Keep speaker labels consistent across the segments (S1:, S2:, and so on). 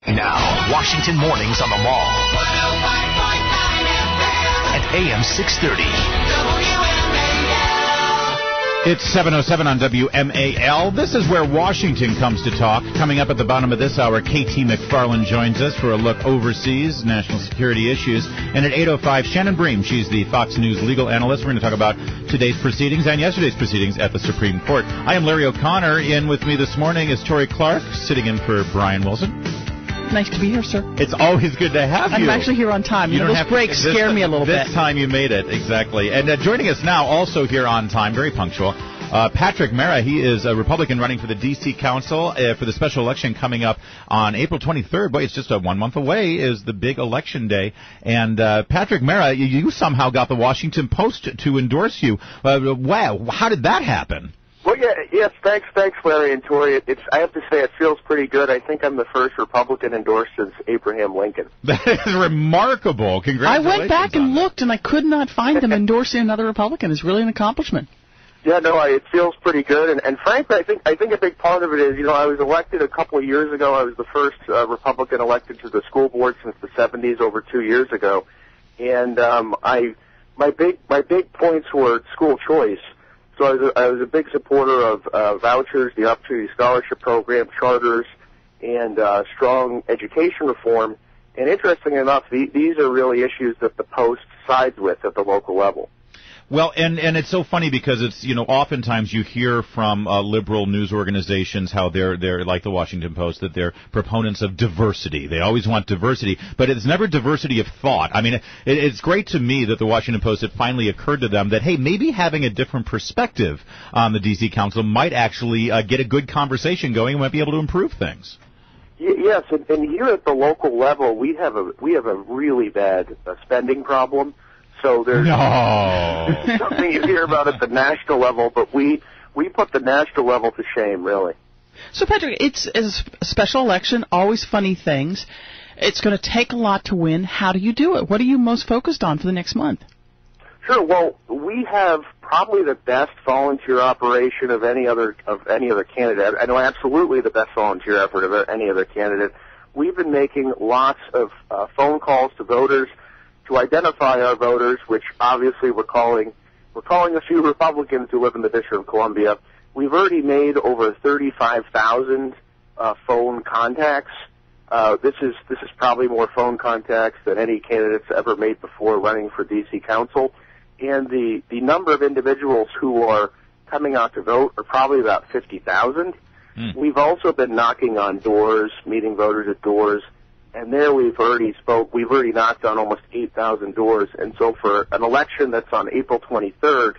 S1: Now, Washington Mornings on the Mall. 105.9 FM. At AM 630. WMAL.
S2: It's 7:07 on WMAL. This is where Washington comes to talk. Coming up at the bottom of this hour, KT McFarland joins us for a look overseas, national security issues. And at 8:05, Shannon Bream, she's the Fox News legal analyst. We're going to talk about today's proceedings and yesterday's proceedings at the Supreme Court. I am Larry O'Connor. In with me this morning is Tori Clark, sitting in for Brian Wilson.
S3: Nice to be here, sir.
S2: It's always good to have you.
S3: I'm actually here on time. You know, those breaks scare me a little bit.
S2: This time you made it, exactly. And joining us now, also here on time, very punctual, Patrick Mara. He is a Republican running for the D.C. Council for the special election coming up on April 23rd. Boy, it's just 1 month away is the big election day. And Patrick Mara, you somehow got the Washington Post to endorse you. Wow, how did that happen?
S4: Well, yes, thanks, Larry and Tori. I have to say, it feels pretty good. I think I'm the first Republican endorsed since Abraham Lincoln.
S2: That is remarkable. Congratulations.
S3: I went back and looked, and I could not find them endorsing another Republican. It's really an accomplishment.
S4: Yeah, no, it feels pretty good. And frankly, I think a big part of it is, I was elected a couple of years ago. I was the first Republican elected to the school board since the 70s, over 2 years ago. And my big points were school choice. So I was a big supporter of vouchers, the Opportunity Scholarship Program, charters, and strong education reform. And interestingly enough, these are really issues that the Post sides with at the local level.
S2: Well, and it's so funny because it's, oftentimes you hear from liberal news organizations how they're like the Washington Post, that they're proponents of diversity. They always want diversity, but it's never diversity of thought. I mean, it's great to me that the Washington Post, it finally occurred to them that, hey, maybe having a different perspective on the D.C. Council might actually get a good conversation going and might be able to improve things.
S4: Yes, and here at the local level, we have a really bad spending problem. So there's something you hear about at the national level, but we put the national level to shame, really.
S3: So, Patrick, it's a special election, always funny things. It's going to take a lot to win. How do you do it? What are you most focused on for the next month?
S4: Sure. Well, we have probably the best volunteer operation of any other candidate. I know absolutely the best volunteer effort of any other candidate. We've been making lots of phone calls to voters to identify our voters, which obviously we're calling a few Republicans who live in the District of Columbia. We've already made over 35,000 phone contacts. This is probably more phone contacts than any candidates ever made before running for D.C. Council. And the number of individuals who are coming out to vote are probably about 50,000. We've also been knocking on doors, meeting voters at doors. And there we've already knocked on almost 8,000 doors. And so for an election that's on April 23rd,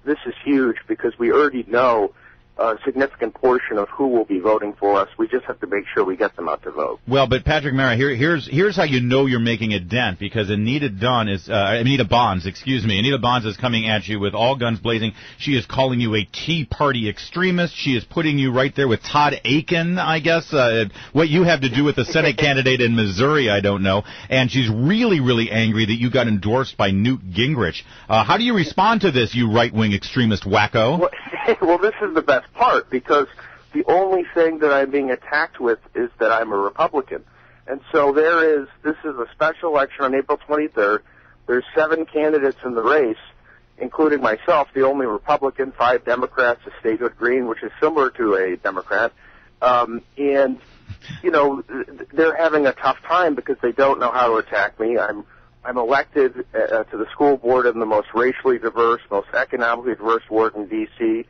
S4: this is huge because we already know a significant portion of who will be voting for us. We just have to make sure we get them out to vote.
S2: Well, but Patrick Mara, here's how you know you're making a dent, because Anita Bonds is coming at you with all guns blazing. She is calling you a Tea Party extremist. She is putting you right there with Todd Akin, I guess. What you have to do with the Senate candidate in Missouri, I don't know. And she's really, really angry that you got endorsed by Newt Gingrich. How do you respond to this, you right-wing extremist wacko?
S4: Well, this is the best part, because the only thing that I'm being attacked with is that I'm a Republican. And so this is a special election on April 23rd. There's 7 candidates in the race, including myself, the only Republican, 5 Democrats, a statehood Green, which is similar to a Democrat. And, they're having a tough time because they don't know how to attack me. I'm elected to the school board in the most racially diverse, most economically diverse ward in D.C.,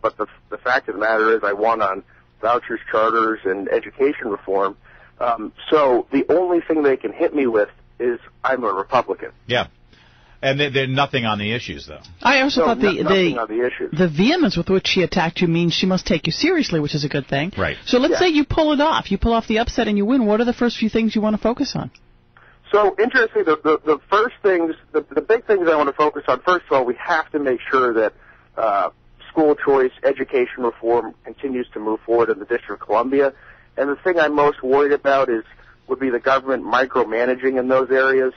S4: but the fact of the matter is I won on vouchers, charters, and education reform. So the only thing they can hit me with is I'm a Republican.
S2: Yeah. And they're nothing on the issues, though.
S3: I also thought
S4: nothing on the issues.
S3: The vehemence with which she attacked you means she must take you seriously, which is a good thing.
S2: Right.
S3: So let's say you pull it off. You pull off the upset and you win. What are the first few things you want to focus on?
S4: So, interestingly, the first things, the big things I want to focus on, first of all, we have to make sure that school choice, education reform continues to move forward in the District of Columbia. And the thing I'm most worried about would be the government micromanaging in those areas.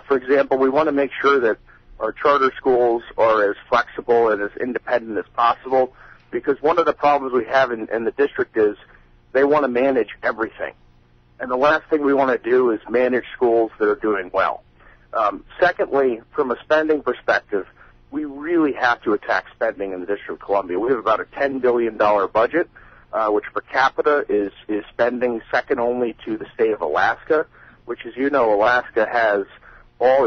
S4: For example, we want to make sure that our charter schools are as flexible and as independent as possible, because one of the problems we have in the district is they want to manage everything. And the last thing we want to do is manage schools that are doing well. Secondly, from a spending perspective, we really have to attack spending in the District of Columbia. We have about a $10 billion budget, which per capita is spending second only to the state of Alaska, which, as you know, Alaska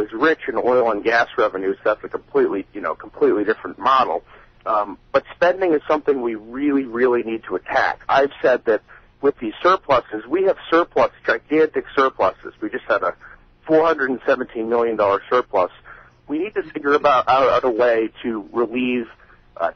S4: is rich in oil and gas revenues. That's a completely different model. But spending is something we really, really need to attack. I've said that with these surpluses, we have gigantic surpluses. We just had a $417 million surplus. We need to figure out a way to relieve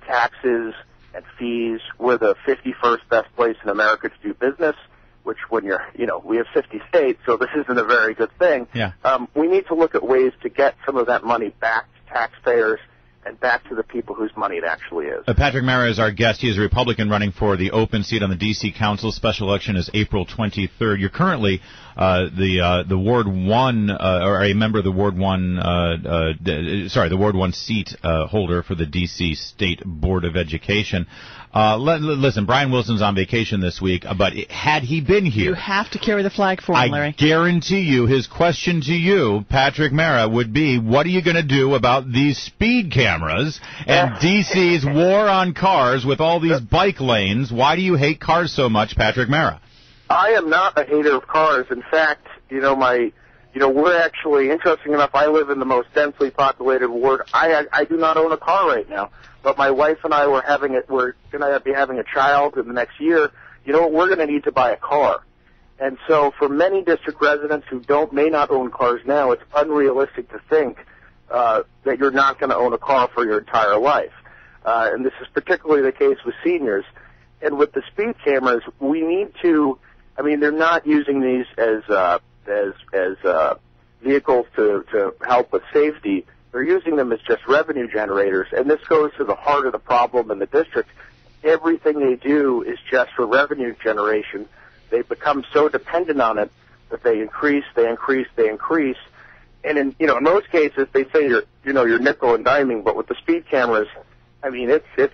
S4: taxes and fees. We're the 51st best place in America to do business, which we have 50 states, so this isn't a very good thing.
S2: Yeah.
S4: We need to look at ways to get some of that money back to taxpayers and back to the people whose money it actually is.
S2: Patrick Mara is our guest. He is a Republican running for the open seat on the D.C. Council. Special election is April 23rd. You're currently the Ward 1, or a member of the Ward 1, the Ward 1 seat holder for the D.C. State Board of Education. Listen, Brian Wilson's on vacation this week, but had he been here...
S3: You have to carry the flag for him, Larry.
S2: I guarantee you his question to you, Patrick Mara, would be, what are you going to do about these speed cameras and D.C.'s war on cars with all these bike lanes? Why do you hate cars so much, Patrick Mara?
S4: I am not a hater of cars. In fact, we're actually, interesting enough, I live in the most densely populated ward. I do not own a car right now, but my wife and I we're going to be having a child in the next year. You know what? We're going to need to buy a car. And so for many district residents who may not own cars now, it's unrealistic to think that you're not going to own a car for your entire life. And this is particularly the case with seniors. And with the speed cameras, we need to, they're not using these as vehicles to help with safety. They're using them as just revenue generators, and this goes to the heart of the problem in the district. Everything they do is just for revenue generation. They've become so dependent on it that they increase, and in most cases they say you're nickel and diming, but with the speed cameras, it's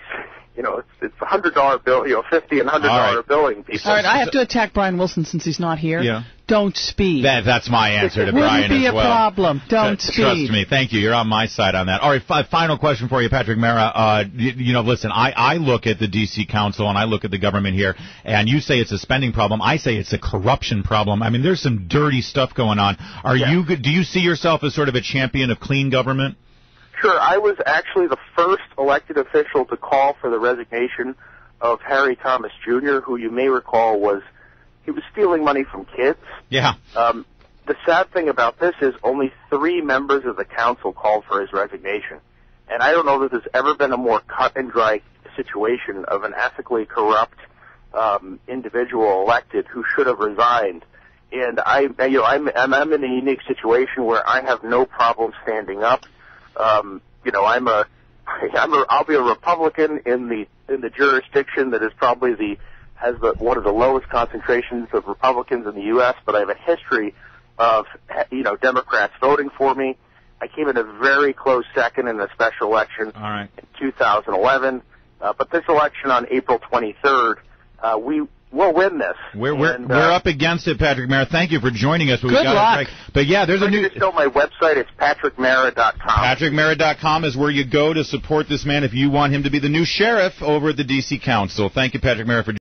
S4: $100 bill, $50 and $100 billing people.
S3: All right, I have to attack Brian Wilson since he's not here.
S2: Yeah.
S3: Don't speed.
S2: That's my answer to Brian as well.
S3: Wouldn't be a problem. Don't speed.
S2: Trust me. Thank you. You're on my side on that. All right, final question for you, Patrick Mara. Listen, I look at the D.C. Council and I look at the government here, and you say it's a spending problem. I say it's a corruption problem. There's some dirty stuff going on. Do you see yourself as sort of a champion of clean government?
S4: Sure. I was actually the first elected official to call for the resignation of Harry Thomas Jr., who you may recall was stealing money from kids.
S2: Yeah.
S4: The sad thing about this is only 3 members of the council called for his resignation. And I don't know that there's ever been a more cut and dry situation of an ethically corrupt individual elected who should have resigned. And I'm in a unique situation where I have no problem standing up. I'll be a Republican in the jurisdiction that is probably has one of the lowest concentrations of Republicans in the U.S., but I have a history of, Democrats voting for me. I came in a very close second in the special election in 2011. But this election on April 23rd, we'll win this.
S2: We're up against it, Patrick Mara. Thank you for joining us.
S3: Good luck.
S2: But yeah, there's a new...
S4: Just go to my website. It's patrickmara.com.
S2: Patrickmara.com is where you go to support this man if you want him to be the new sheriff over at the D.C. Council. Thank you, Patrick Mara, for